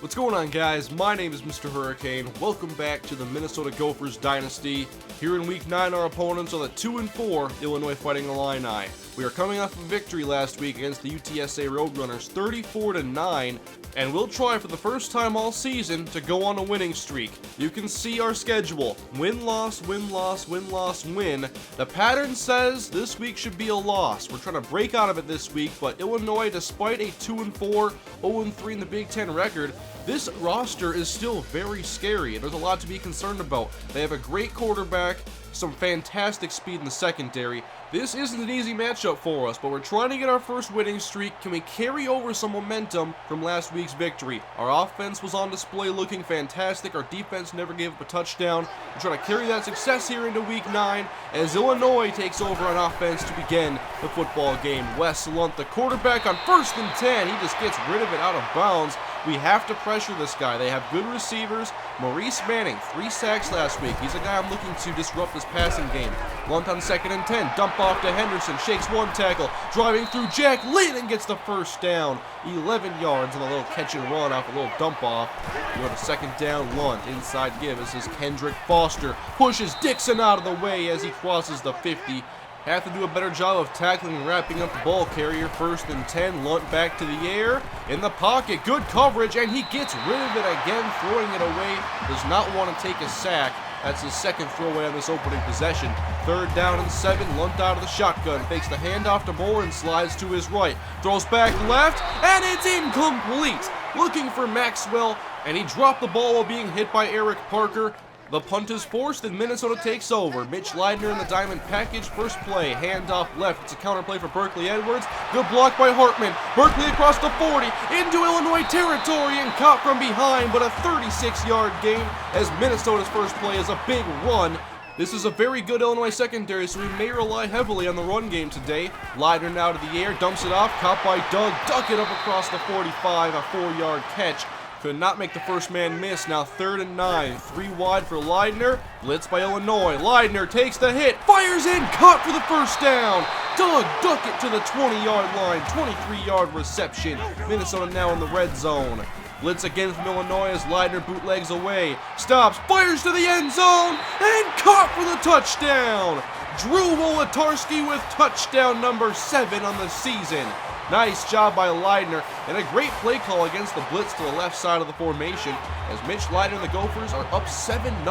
What's going on, guys? My name is MrHurriicane. Welcome back to the Minnesota Gophers Dynasty. Here in Week 9, our opponents are the 2-4 Illinois Fighting Illini. We are coming off a victory last week against the UTSA Roadrunners, 34-9, and we'll try for the first time all season to go on a winning streak. You can see our schedule. Win, loss, win, loss, win, loss, win. The pattern says this week should be a loss. We're trying to break out of it this week, but Illinois, despite a 2-4, 0-3 in the Big Ten record, this roster is still very scary, and there's a lot to be concerned about. They have a great quarterback, some fantastic speed in the secondary. This isn't an easy matchup for us, but we're trying to get our first winning streak. Can we carry over some momentum from last week's victory? Our offense was on display looking fantastic. Our defense never gave up a touchdown. We're trying to carry that success here into Week 9 as Illinois takes over on offense to begin the football game. Wes Lunt, the quarterback, on 1st and 10. He just gets rid of it out of bounds. We have to pressure this guy. They have good receivers. Maurice Manning, 3 sacks last week. He's a guy I'm looking to disrupt this passing game. Lunt on 2nd and 10. Dump off to Henderson. Shakes one tackle. Driving through Jack Lynn and gets the first down. 11 yards on a little catch and run off a little dump off. Go to 2nd down. Lunt inside give. This is Kendrick Foster. Pushes Dixon out of the way as he crosses the 50. Have to do a better job of tackling and wrapping up the ball carrier. 1st and 10, Lunt back to the air, in the pocket, good coverage, and he gets rid of it again, throwing it away. Does not want to take a sack. That's his second throwaway on this opening possession. 3rd down and 7, Lunt out of the shotgun, fakes the handoff to Moore and slides to his right. Throws back left, and it's incomplete. Looking for Maxwell, and he dropped the ball while being hit by Eric Parker. The punt is forced and Minnesota takes over. Mitch Leidner in the diamond package. First play, handoff left. It's a counter play for Berkeley Edwards. Good block by Hartman. Berkeley across the 40 into Illinois territory and caught from behind, but a 36-yard gain as Minnesota's first play is a big run. This is a very good Illinois secondary, so we may rely heavily on the run game today. Leidner now to the air, dumps it off, caught by Doug. Duck it up across the 45, a 4-yard catch. Could not make the first man miss. Now 3rd and 9. 3 wide for Leidner. Blitz by Illinois. Leidner takes the hit. Fires in. Caught for the first down. Doug Duckett to the 20-yard line. 23-yard reception. Minnesota now in the red zone. Blitz again from Illinois as Leidner bootlegs away. Stops. Fires to the end zone. And caught for the touchdown. Drew Wolodarski with touchdown number 7 on the season. Nice job by Leidner, and a great play call against the blitz to the left side of the formation as Mitch Leidner and the Gophers are up 7-0.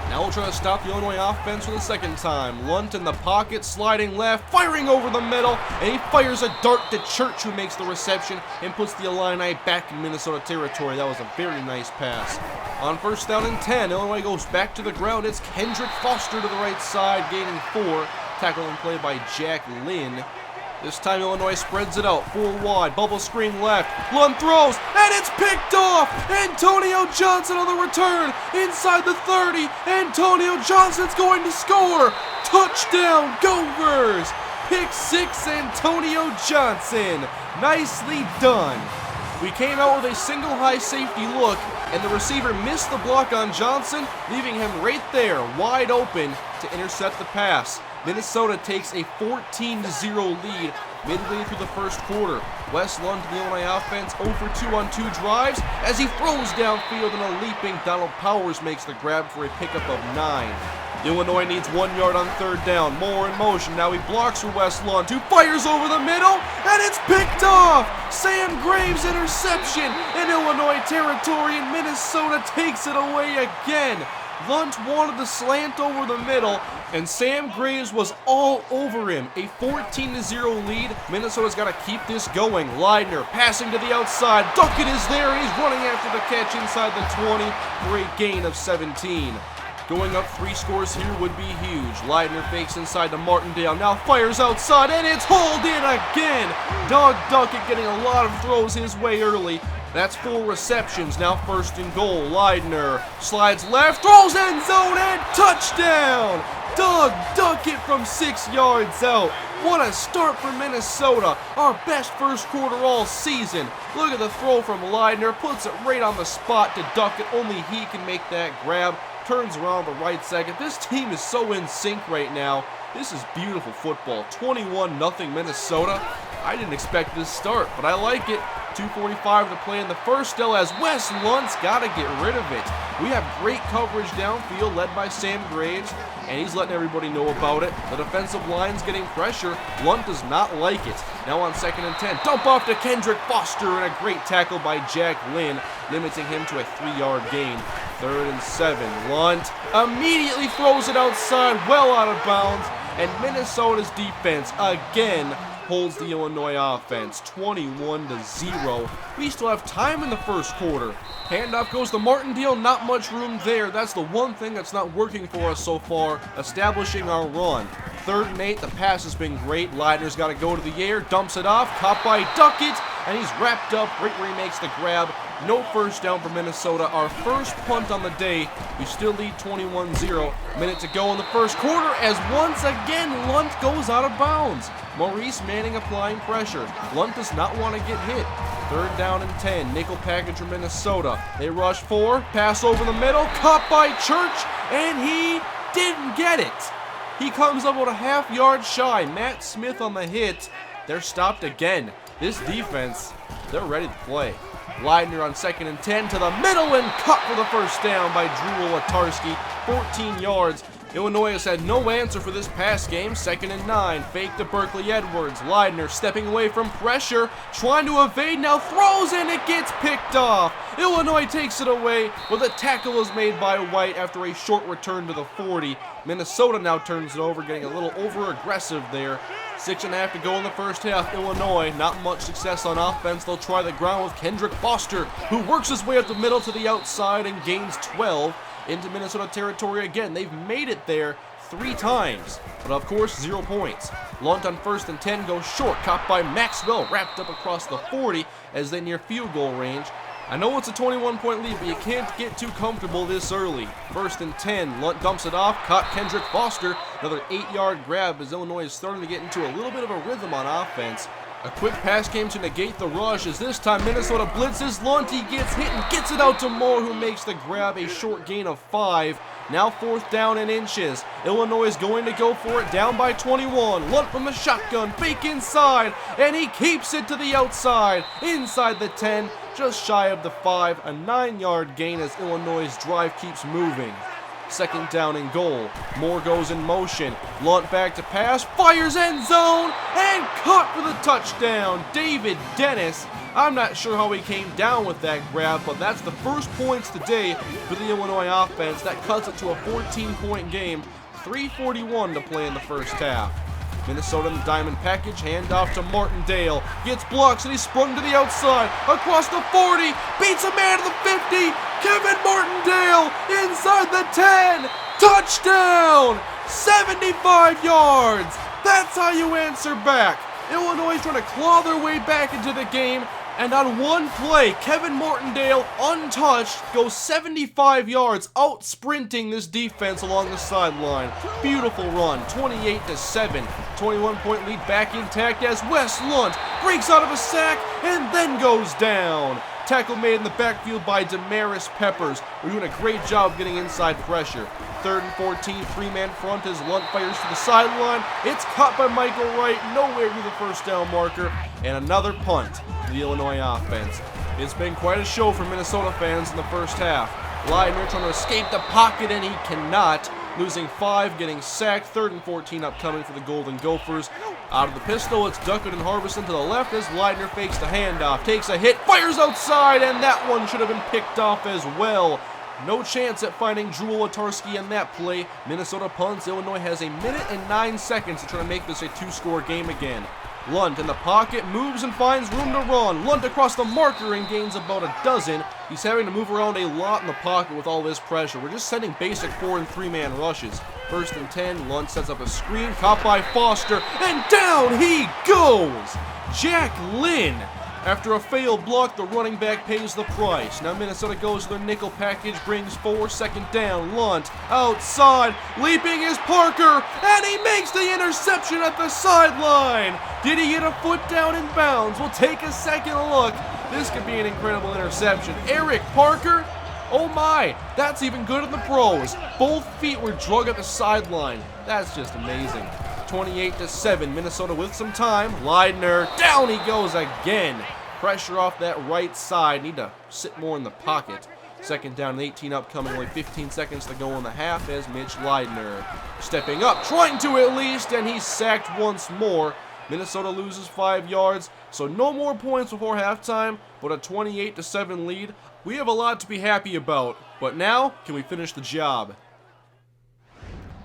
Now we'll try to stop the Illinois offense for the second time. Lunt in the pocket, sliding left, firing over the middle, and he fires a dart to Church, who makes the reception and puts the Illini back in Minnesota territory. That was a very nice pass. On 1st down and 10, Illinois goes back to the ground. It's Kendrick Foster to the right side, gaining 4. Tackle and play by Jack Lynn. This time Illinois spreads it out, 4 wide, bubble screen left, Lunt throws, and it's picked off! Antonio Johnson on the return, inside the 30, Antonio Johnson's going to score! Touchdown, Gophers! Pick 6, Antonio Johnson. Nicely done. We came out with a single high safety look, and the receiver missed the block on Johnson, leaving him right there, wide open, to intercept the pass. Minnesota takes a 14-0 lead midway through the first quarter. Wes Lunt to the Illinois offense 0 for 2 on 2 drives as he throws downfield, and a leaping Donald Powers makes the grab for a pickup of 9. Illinois needs 1 yard on 3rd down. Moore in motion. Now he blocks for Wes Lunt, who fires over the middle, and it's picked off! Sam Graves' interception in Illinois territory, and Minnesota takes it away again. Lunt wanted to slant over the middle, and Sam Graves was all over him. A 14-0 lead. Minnesota's got to keep this going. Leidner passing to the outside. Duckett is there, and he's running after the catch inside the 20 for a gain of 17. Going up 3 scores here would be huge. Leidner fakes inside to Martindale. Now fires outside, and it's hauled in again. Doug Duckett getting a lot of throws his way early. That's 4 receptions. Now 1st and goal. Leidner slides left, throws end zone, and touchdown! Doug Duckett from 6 yards out. What a start for Minnesota. Our best first quarter all season. Look at the throw from Leidner. Puts it right on the spot to Duckett. Only he can make that grab. Turns around the right second. This team is so in sync right now. This is beautiful football. 21-0 Minnesota. I didn't expect this start, but I like it. 2:45 to play in the first still as Wes Lunt's got to get rid of it. We have great coverage downfield led by Sam Graves, and he's letting everybody know about it. The defensive line's getting pressure. Lunt does not like it. Now on 2nd and 10, dump off to Kendrick Foster, and a great tackle by Jack Lynn, limiting him to a 3-yard gain. 3rd and 7, Lunt immediately throws it outside, well out of bounds, and Minnesota's defense again holds the Illinois offense 21-0. We still have time in the first quarter. Handoff goes to Martindale, not much room there. That's the one thing that's not working for us so far, establishing our run. 3rd and 8, the pass has been great. Leidner's got to go to the air, dumps it off, caught by Duckett, and he's wrapped up right where he makes the grab. No first down for Minnesota. Our first punt on the day. We still lead 21-0. Minute to go in the first quarter as once again Lunt goes out of bounds. Maurice Manning applying pressure. Lunt does not want to get hit. 3rd down and 10. Nickel package for Minnesota. They rush 4. Pass over the middle. Caught by Church. And he didn't get it. He comes up about a half-yard shy. Matt Smith on the hit. They're stopped again. This defense, they're ready to play. Leidner on 2nd and 10 to the middle and cut for the first down by Drew Latarski. 14 yards. Illinois has had no answer for this pass game. 2nd and 9. Fake to Berkeley Edwards. Leidner stepping away from pressure. Trying to evade. Now throws and it gets picked off. Illinois takes it away, but the tackle is made by White after a short return to the 40. Minnesota now turns it over, getting a little over-aggressive there. 6.5 to go in the first half. Illinois, not much success on offense. They'll try the ground with Kendrick Foster, who works his way up the middle to the outside and gains 12 into Minnesota territory again. They've made it there 3 times, but of course 0 points. Lunt on 1st and 10 goes short, caught by Maxwell, wrapped up across the 40 as they near field goal range. I know it's a 21-point lead, but you can't get too comfortable this early. 1st and 10, Lunt dumps it off, caught Kendrick Foster. Another 8-yard grab as Illinois is starting to get into a little bit of a rhythm on offense. A quick pass came to negate the rush as this time Minnesota blitzes. Lunt, he gets hit and gets it out to Moore, who makes the grab, a short gain of 5. Now 4th down and inches. Illinois is going to go for it, down by 21. Lunt from the shotgun, fake inside, and he keeps it to the outside, inside the 10, just shy of the 5. A 9-yard gain as Illinois' drive keeps moving. 2nd down and goal. Moore goes in motion. Lunt back to pass, fires end zone, and caught for the touchdown. David Dennis. I'm not sure how he came down with that grab, but that's the first points today for the Illinois offense. That cuts it to a 14-point game. 3:41 to play in the first half. Minnesota in the diamond package, handoff to Martindale. Gets blocks and he's sprung to the outside. Across the 40, beats a man to the 50. Kevin Martindale inside the 10. Touchdown! 75 yards. That's how you answer back. Illinois is trying to claw their way back into the game. And on one play, Kevin Martindale, untouched, goes 75 yards, out-sprinting this defense along the sideline. Beautiful run, 28-7. 21-point lead back intact as Wes Lunt breaks out of a sack and then goes down. Tackle made in the backfield by Damaris Peppers. We're doing a great job getting inside pressure. 3rd and 14, 3-man front as Lunt fires to the sideline. It's caught by Michael Wright, nowhere near the first down marker, and another punt to the Illinois offense. It's been quite a show for Minnesota fans in the first half. Leidner trying to escape the pocket, and he cannot. Losing 5, getting sacked. 3rd and 14 upcoming for the Golden Gophers. Out of the pistol, it's Duckett and Harbison to the left as Leidner fakes the handoff, takes a hit, fires outside, and that one should have been picked off as well. No chance at finding Drew Latarski in that play. Minnesota punts. Illinois has a minute and 9 seconds to try to make this a 2-score game again. Lunt in the pocket, moves and finds room to run. Lunt across the marker and gains about a dozen. He's having to move around a lot in the pocket with all this pressure. We're just sending basic 4- and 3-man rushes. 1st and 10, Lunt sets up a screen, caught by Foster, and down he goes! Jack Lynn. After a failed block, the running back pays the price. Now Minnesota goes to their nickel package, brings 4, 2nd down. Lunt outside, leaping is Parker, and he makes the interception at the sideline. Did he get a foot down in bounds? We'll take a second look. This could be an incredible interception. Eric Parker, oh my, that's even good in the pros. Both feet were drug at the sideline. That's just amazing. 28-7, Minnesota with some time. Leidner, down he goes again. Pressure off that right side. Need to sit more in the pocket. Second down and 18 upcoming. Only 15 seconds to go in the half as Mitch Leidner stepping up, trying to at least, and he's sacked once more. Minnesota loses 5 yards, so no more points before halftime, but a 28-7 lead. We have a lot to be happy about, but now, can we finish the job?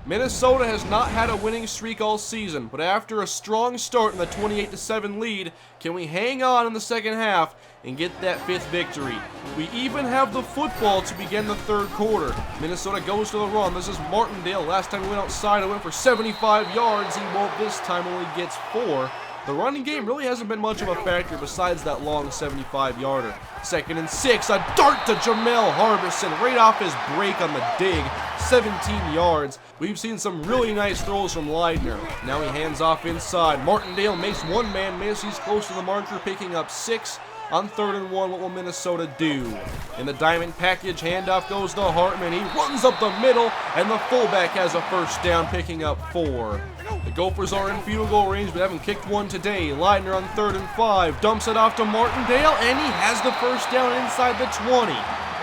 Minnesota has not had a winning streak all season, but after a strong start in the 28-7 lead, can we hang on in the second half and get that 5th victory? We even have the football to begin the third quarter. Minnesota goes to the run. This is Martindale. Last time he went outside, it went for 75 yards. He won't this time, only gets 4. The running game really hasn't been much of a factor besides that long 75-yarder. Second and 6, a dart to Jamel Harbison right off his break on the dig. 17 yards. We've seen some really nice throws from Leidner. Now he hands off inside. Martindale makes one man miss. He's close to the marker, picking up 6. On 3rd and 1, what will Minnesota do? In the diamond package, handoff goes to Hartman. He runs up the middle, and the fullback has a first down, picking up 4. The Gophers are in field goal range, but haven't kicked one today. Leidner on 3rd and 5, dumps it off to Martindale, and he has the first down inside the 20.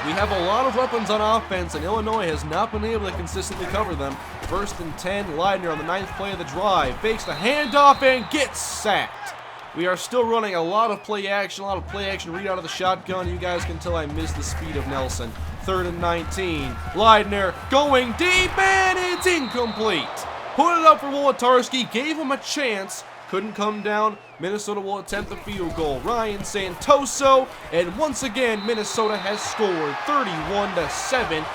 We have a lot of weapons on offense, and Illinois has not been able to consistently cover them. 1st and 10, Leidner on the 9th play of the drive, fakes the handoff and gets sacked. We are still running a lot of play action read out of the shotgun. You guys can tell I missed the speed of Nelson. 3rd and 19. Leidner going deep, and it's incomplete. Put it up for Wolotarski, gave him a chance, couldn't come down. Minnesota will attempt the field goal. Ryan Santoso, and once again, Minnesota has scored 31-7.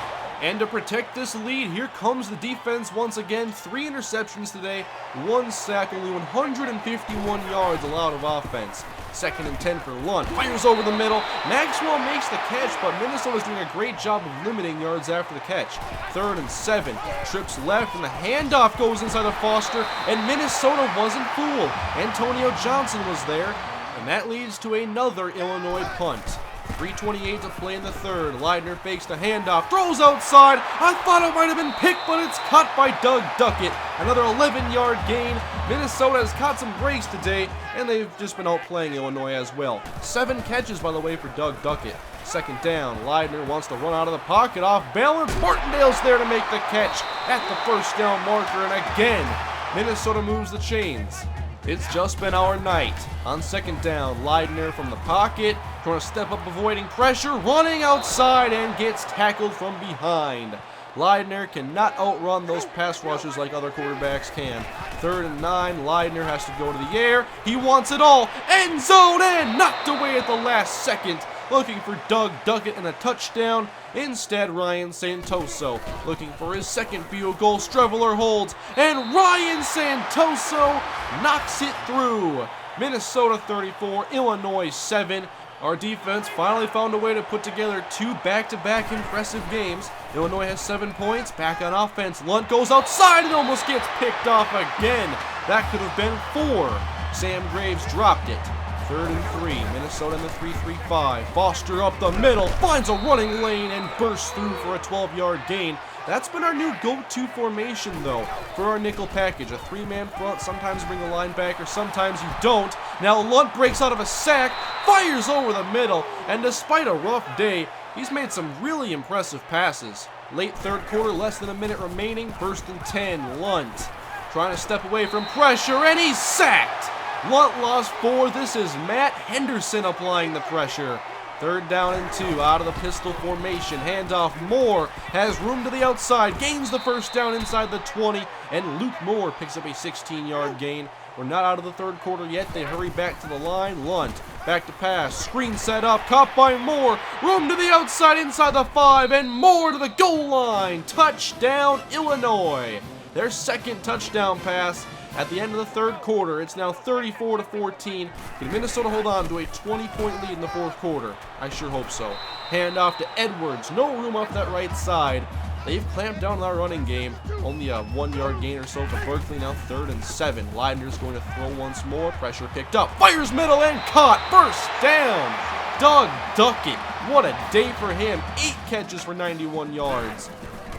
And to protect this lead, here comes the defense once again. 3 interceptions today, 1 sack, only 151 yards allowed of offense. 2nd and 10 for Lunt. Fires over the middle. Maxwell makes the catch, but Minnesota's doing a great job of limiting yards after the catch. 3rd and 7. Trips left, and the handoff goes inside of Foster, and Minnesota wasn't fooled. Antonio Johnson was there, and that leads to another Illinois punt. 3:28 to play in the third. Leidner fakes the handoff, throws outside. I thought it might have been picked, but it's caught by Doug Duckett. Another 11-yard gain. Minnesota has caught some breaks today, and they've just been outplaying Illinois as well. 7 catches, by the way, for Doug Duckett. 2nd down. Leidner wants to run out of the pocket, off balance. Martindale's there to make the catch at the first down marker, and again, Minnesota moves the chains. It's just been our night. On 2nd down, Leidner from the pocket, trying to step up, avoiding pressure, running outside, and gets tackled from behind. Leidner cannot outrun those pass rushers like other quarterbacks can. 3rd and 9, Leidner has to go to the air. He wants it all. End zone, and knocked away at the last second. Looking for Doug Duckett and a touchdown. Instead, Ryan Santoso looking for his 2nd field goal. Streveler holds, and Ryan Santoso knocks it through. Minnesota 34, Illinois 7. Our defense finally found a way to put together 2 back-to-back impressive games. Illinois has 7 points. Back on offense, Lunt goes outside and almost gets picked off again. That could have been 4. Sam Graves dropped it. 3rd and 3, Minnesota in the 3-3-5. Foster up the middle, finds a running lane and bursts through for a 12-yard gain. That's been our new go-to formation, though, for our nickel package. A 3-man front, sometimes bring a linebacker, sometimes you don't. Now Lunt breaks out of a sack, fires over the middle, and despite a rough day, he's made some really impressive passes. Late third quarter, less than a minute remaining, 1st and 10, Lunt trying to step away from pressure, and he's sacked. Lunt lost 4. This is Matt Henderson applying the pressure. 3rd down and 2, out of the pistol formation. Handoff, Moore has room to the outside, gains the first down inside the 20, and Luke Moore picks up a 16-yard gain. We're not out of the third quarter yet. They hurry back to the line. Lunt back to pass, screen set up, caught by Moore. Room to the outside inside the 5, and Moore to the goal line. Touchdown, Illinois. Their 2nd touchdown pass at the end of the third quarter. It's now 34-14. Can Minnesota hold on to a 20-point lead in the fourth quarter? I sure hope so. Handoff to Edwards. No room off that right side. They've clamped down on our running game. Only a 1-yard gain or so for Berkeley. Now 3rd and 7. Leidner's going to throw once more. Pressure picked up. Fires middle and caught. First down. Doug Duckett. What a day for him. 8 catches for 91 yards.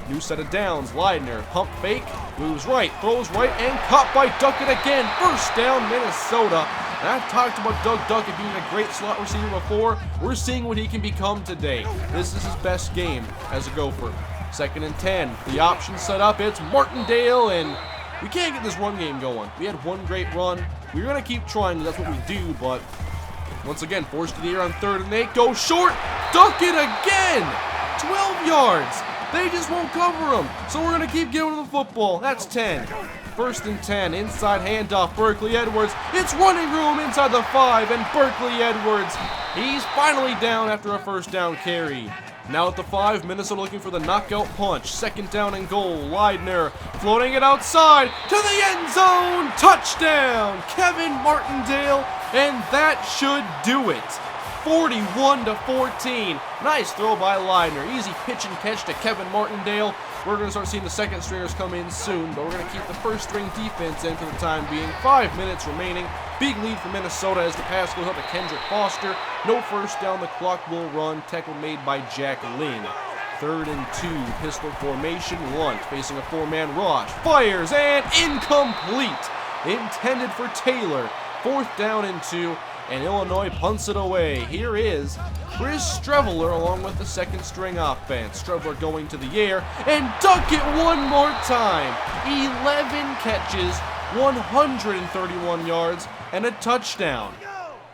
New set of downs. Leidner, pump fake, moves right, throws right, and caught by Duckett again. First down, Minnesota. And I've talked about Doug Duckett being a great slot receiver before. We're seeing what he can become today. This is his best game as a Gopher. 2nd and 10. The option set up. It's Martindale, and we can't get this run game going. We had one great run. We're going to keep trying. That's what we do, but once again, forced to the air on 3rd and 8. Go short. Duckett again. 12 yards. They just won't cover him. So we're going to keep giving him the football. That's 10. 1st and 10. Inside handoff. Berkeley Edwards. It's running room inside the 5. And Berkeley Edwards, he's finally down after a 1st down carry. Now at the 5, Minnesota looking for the knockout punch. 2nd down and goal. Leidner floating it outside to the end zone. Touchdown, Kevin Martindale, and that should do it. 41-14. Nice throw by Leidner. Easy pitch and catch to Kevin Martindale. We're going to start seeing the 2nd stringers come in soon, but we're going to keep the 1st string defense in for the time being. 5 minutes remaining. Big lead for Minnesota as the pass goes up to Kendrick Foster. No 1st down. The clock will run. Tackle made by Jack Lynn. 3rd and 2. Pistol formation. Lunt facing a 4-man rush. Fires and incomplete. Intended for Taylor. 4th down and 2. And Illinois punts it away. Here is Chris Streveler along with the 2nd string offense. Streveler going to the air, and Duckett one more time. 11 catches, 131 yards, and a touchdown.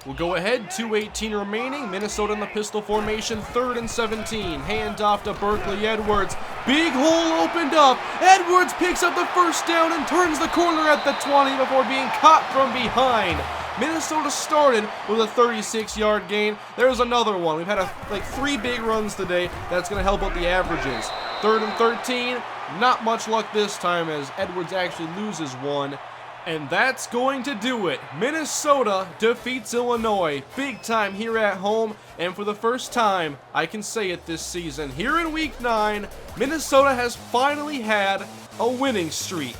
We'll go ahead, 2:18 remaining. Minnesota in the pistol formation, 3rd and 17. Handoff to Berkeley Edwards. Big hole opened up. Edwards picks up the 1st down and turns the corner at the 20 before being caught from behind. Minnesota started with a 36-yard gain. There's another one. We've had like 3 big runs today. That's going to help out the averages. 3rd and 13. Not much luck this time as Edwards actually loses one. And that's going to do it. Minnesota defeats Illinois big time here at home. And for the first time, I can say it this season, here in Week 9, Minnesota has finally had a winning streak.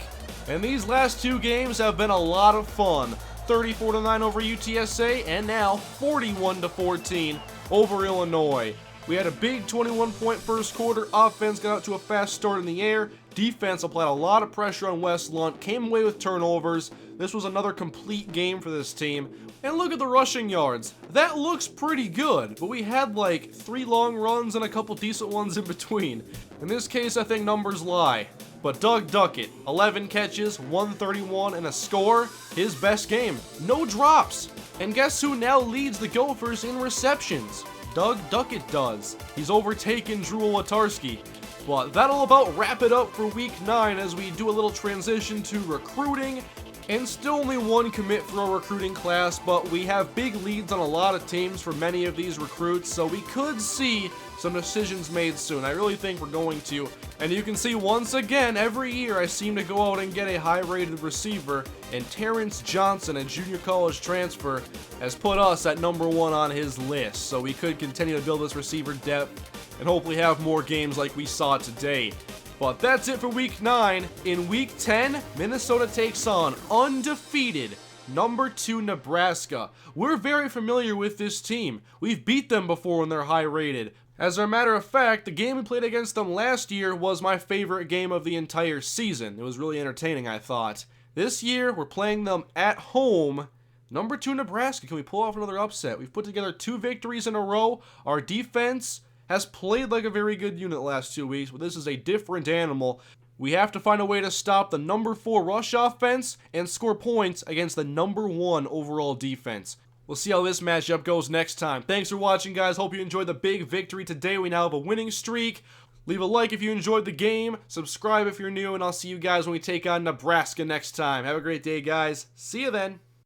And these last 2 games have been a lot of fun. 34-9 over UTSA, and now 41-14 over Illinois. We had a big 21-point first quarter. Offense got out to a fast start in the air. Defense applied a lot of pressure on Wes Lunt, came away with turnovers. This was another complete game for this team. And look at the rushing yards. That looks pretty good, but we had like 3 long runs and a couple decent ones in between. In this case, I think numbers lie. But Doug Duckett, 11 catches, 131, and a score, his best game. No drops. And guess who now leads the Gophers in receptions? Doug Duckett does. He's overtaken Drew Olatarski. But that'll about wrap it up for Week 9 as we do a little transition to recruiting. And still only 1 commit for our recruiting class, but we have big leads on a lot of teams for many of these recruits, so we could see some decisions made soon. I really think we're going to. And you can see once again, every year I seem to go out and get a high-rated receiver, and Terrence Johnson, a junior college transfer, has put us at number 1 on his list. So we could continue to build this receiver depth and hopefully have more games like we saw today. But that's it for Week 9. In Week 10, Minnesota takes on undefeated number 2 Nebraska. We're very familiar with this team. We've beat them before when they're high rated. As a matter of fact, the game we played against them last year was my favorite game of the entire season. It was really entertaining, I thought. This year, we're playing them at home. Number 2 Nebraska. Can we pull off another upset? We've put together 2 victories in a row. Our defense has played like a very good unit the last 2 weeks, but this is a different animal. We have to find a way to stop the number 4 rush offense and score points against the number 1 overall defense. We'll see how this matchup goes next time. Thanks for watching, guys. Hope you enjoyed the big victory today. We now have a winning streak. Leave a like if you enjoyed the game. Subscribe if you're new, and I'll see you guys when we take on Nebraska next time. Have a great day, guys. See you then.